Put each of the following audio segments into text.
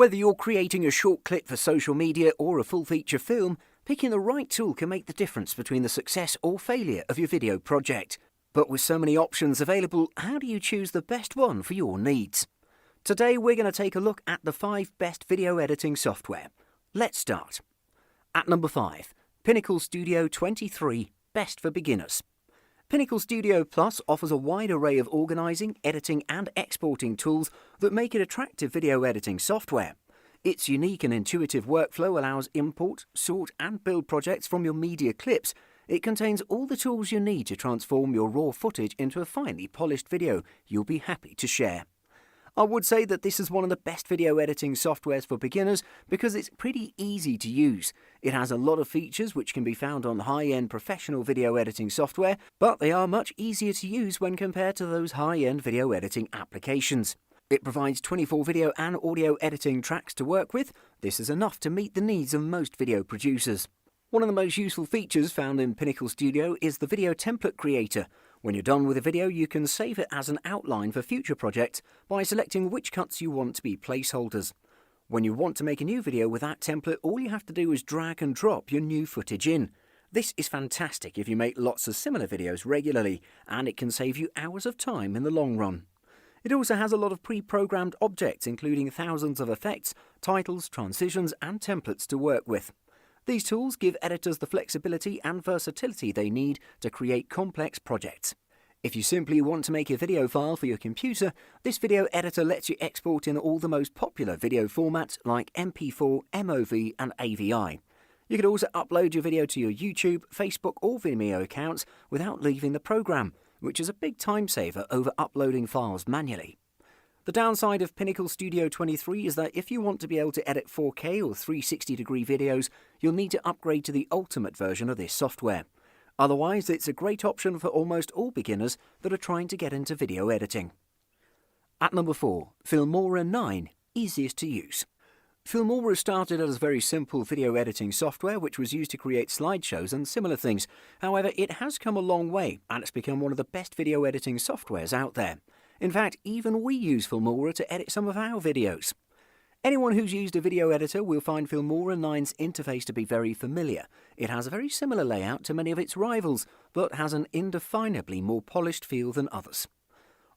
Whether you're creating a short clip for social media or a full-feature film, picking the right tool can make the difference between the success or failure of your video project. But with so many options available, how do you choose the best one for your needs? Today we're going to take a look at the 5 best video editing software. Let's start. At number 5, Pinnacle Studio 23, best for beginners. Pinnacle Studio Plus offers a wide array of organizing, editing and exporting tools that make it attractive video editing software. Its unique and intuitive workflow allows import, sort and build projects from your media clips. It contains all the tools you need to transform your raw footage into a finely polished video you'll be happy to share. I would say that this is one of the best video editing softwares for beginners because it's pretty easy to use. It has a lot of features which can be found on high-end professional video editing software, but they are much easier to use when compared to those high-end video editing applications. It provides 24 video and audio editing tracks to work with. This is enough to meet the needs of most video producers. One of the most useful features found in Pinnacle Studio is the Video Template Creator. When you're done with a video, you can save it as an outline for future projects by selecting which cuts you want to be placeholders. When you want to make a new video with that template, all you have to do is drag and drop your new footage in. This is fantastic if you make lots of similar videos regularly, and it can save you hours of time in the long run. It also has a lot of pre-programmed objects, including thousands of effects, titles, transitions, and templates to work with. These tools give editors the flexibility and versatility they need to create complex projects. If you simply want to make a video file for your computer, this video editor lets you export in all the most popular video formats like MP4, MOV and AVI. You can also upload your video to your YouTube, Facebook or Vimeo accounts without leaving the program, which is a big time saver over uploading files manually. The downside of Pinnacle Studio 23 is that if you want to be able to edit 4K or 360-degree videos, you'll need to upgrade to the ultimate version of this software. Otherwise, it's a great option for almost all beginners that are trying to get into video editing. At number 4, Filmora 9, easiest to use. Filmora started as a very simple video editing software which was used to create slideshows and similar things. However, it has come a long way and it's become one of the best video editing softwares out there. In fact, even we use Filmora to edit some of our videos. Anyone who's used a video editor will find Filmora 9's interface to be very familiar. It has a very similar layout to many of its rivals, but has an indefinably more polished feel than others.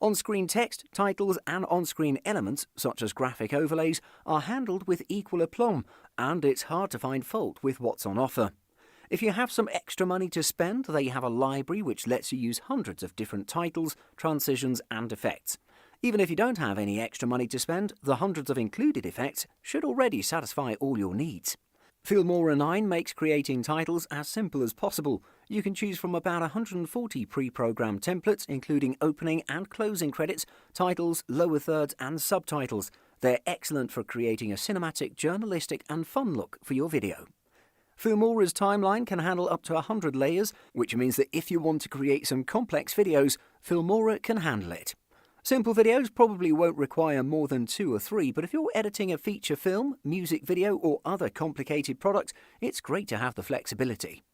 On-screen text, titles and on-screen elements, such as graphic overlays, are handled with equal aplomb, and it's hard to find fault with what's on offer. If you have some extra money to spend, they have a library which lets you use hundreds of different titles, transitions and effects. Even if you don't have any extra money to spend, the hundreds of included effects should already satisfy all your needs. Filmora 9 makes creating titles as simple as possible. You can choose from about 140 pre-programmed templates, including opening and closing credits, titles, lower thirds and subtitles. They're excellent for creating a cinematic, journalistic and fun look for your video. Filmora's timeline can handle up to 100 layers, which means that if you want to create some complex videos, Filmora can handle it. Simple videos probably won't require more than 2 or 3, but if you're editing a feature film, music video or other complicated product, it's great to have the flexibility.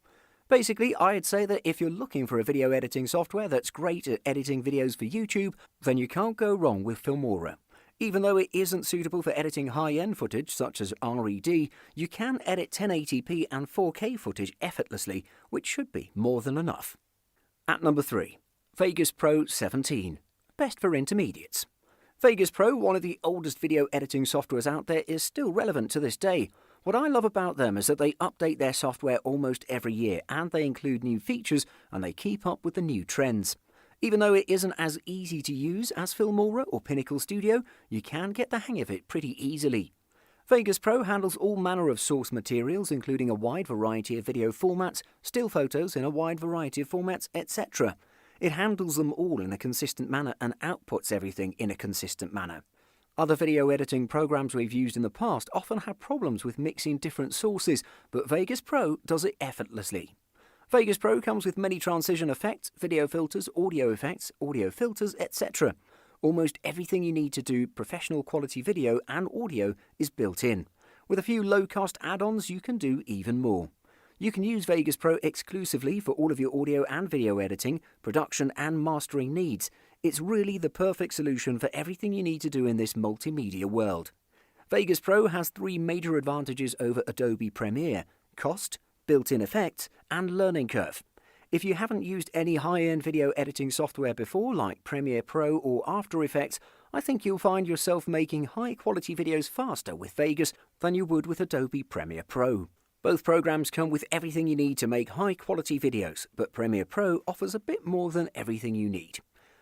Basically, I'd say that if you're looking for a video editing software that's great at editing videos for YouTube, then you can't go wrong with Filmora. Even though it isn't suitable for editing high-end footage such as RED, you can edit 1080p and 4K footage effortlessly, which should be more than enough. At number 3, Vegas Pro 17, best for intermediates. Vegas Pro, one of the oldest video editing softwares out there, is still relevant to this day. What I love about them is that they update their software almost every year, and they include new features, and they keep up with the new trends. Even though it isn't as easy to use as Filmora or Pinnacle Studio, you can get the hang of it pretty easily. Vegas Pro handles all manner of source materials, including a wide variety of video formats, still photos in a wide variety of formats, etc. It handles them all in a consistent manner and outputs everything in a consistent manner. Other video editing programs we've used in the past often have problems with mixing different sources, but Vegas Pro does it effortlessly. Vegas Pro comes with many transition effects, video filters, audio filters, etc. Almost everything you need to do professional quality video and audio is built in. With a few low-cost add-ons, you can do even more. You can use Vegas Pro exclusively for all of your audio and video editing, production and mastering needs. It's really the perfect solution for everything you need to do in this multimedia world. Vegas Pro has three major advantages over Adobe Premiere: cost, built-in effects, and learning curve. If you haven't used any high-end video editing software before, like Premiere Pro or After Effects, I think you'll find yourself making high-quality videos faster with Vegas than you would with Adobe Premiere Pro. Both programs come with everything you need to make high-quality videos, but Premiere Pro offers a bit more than everything you need.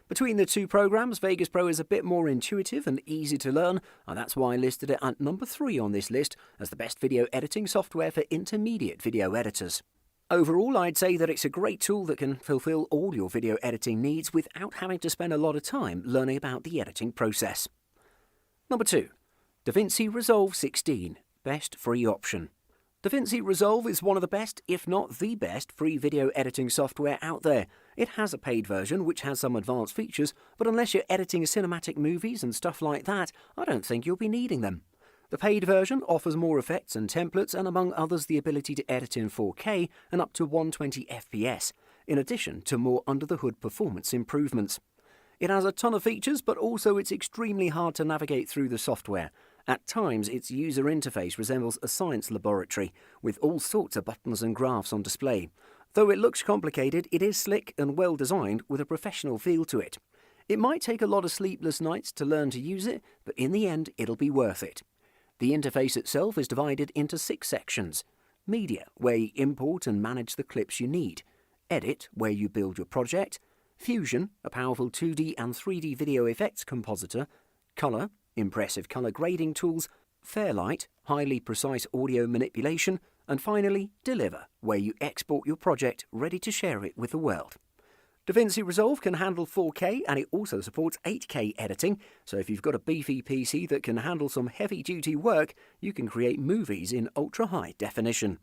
Between the two programs, Vegas Pro is a bit more intuitive and easy to learn, and that's why I listed it at number 3 on this list as the best video editing software for intermediate video editors. Overall, I'd say that it's a great tool that can fulfill all your video editing needs without having to spend a lot of time learning about the editing process. Number 2. DaVinci Resolve 16, best free option. DaVinci Resolve is one of the best, if not the best, free video editing software out there. It has a paid version which has some advanced features, but unless you're editing cinematic movies and stuff like that, I don't think you'll be needing them. The paid version offers more effects and templates and among others the ability to edit in 4K and up to 120 FPS, in addition to more under-the-hood performance improvements. It has a ton of features, but also it's extremely hard to navigate through the software. At times, its user interface resembles a science laboratory, with all sorts of buttons and graphs on display. Though it looks complicated, it is slick and well designed with a professional feel to it. It might take a lot of sleepless nights to learn to use it, but in the end, it'll be worth it. The interface itself is divided into 6 sections. Media, where you import and manage the clips you need. Edit, where you build your project. Fusion, a powerful 2D and 3D video effects compositor. Color, impressive color grading tools. Fairlight, highly precise audio manipulation. And finally, Deliver, where you export your project ready to share it with the world. DaVinci Resolve can handle 4K and it also supports 8K editing, so if you've got a beefy PC that can handle some heavy-duty work, you can create movies in ultra-high definition.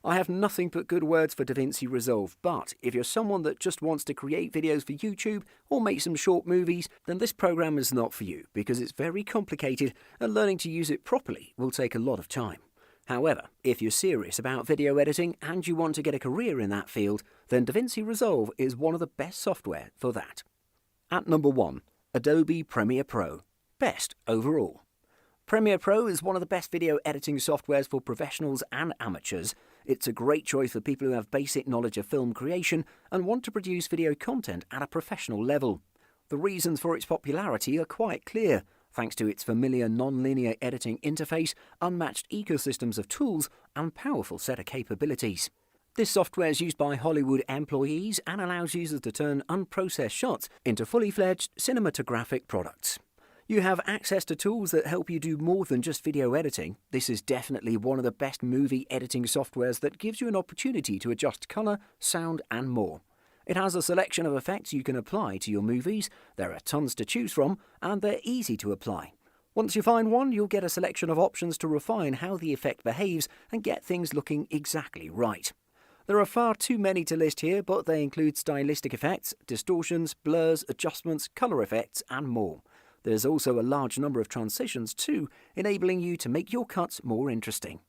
I have nothing but good words for DaVinci Resolve, but if you're someone that just wants to create videos for YouTube or make some short movies, then this program is not for you because it's very complicated and learning to use it properly will take a lot of time. However, if you're serious about video editing and you want to get a career in that field, then DaVinci Resolve is one of the best software for that. At number 1, Adobe Premiere Pro, best overall. Premiere Pro is one of the best video editing softwares for professionals and amateurs. It's a great choice for people who have basic knowledge of film creation and want to produce video content at a professional level. The reasons for its popularity are quite clear. Thanks to its familiar non-linear editing interface, unmatched ecosystems of tools, and powerful set of capabilities. This software is used by Hollywood employees and allows users to turn unprocessed shots into fully fledged cinematographic products. You have access to tools that help you do more than just video editing. This is definitely one of the best movie editing softwares that gives you an opportunity to adjust color, sound, and more. It has a selection of effects you can apply to your movies. There are tons to choose from, and they're easy to apply. Once you find one, you'll get a selection of options to refine how the effect behaves and get things looking exactly right. There are far too many to list here, but they include stylistic effects, distortions, blurs, adjustments, color effects, and more. There's also a large number of transitions too, enabling you to make your cuts more interesting.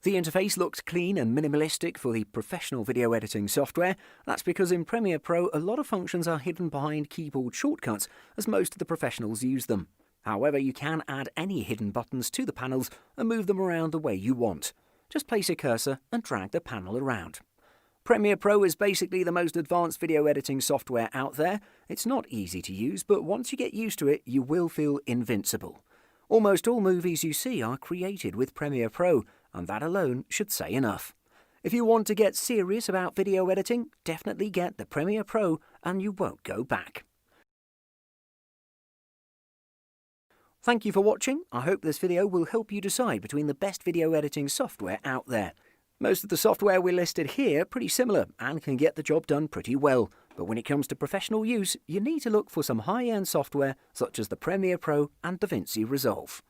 The interface looks clean and minimalistic for the professional video editing software. That's because in Premiere Pro a lot of functions are hidden behind keyboard shortcuts, as most of the professionals use them. However, you can add any hidden buttons to the panels and move them around the way you want. Just place a cursor and drag the panel around. Premiere Pro is basically the most advanced video editing software out there. It's not easy to use, but once you get used to it, you will feel invincible. Almost all movies you see are created with Premiere Pro, and that alone should say enough. If you want to get serious about video editing, definitely get the Premiere Pro and you won't go back. Thank you for watching. I hope this video will help you decide between the best video editing software out there. Most of the software we listed here are pretty similar and can get the job done pretty well, but when it comes to professional use, you need to look for some high-end software such as the Premiere Pro and DaVinci Resolve.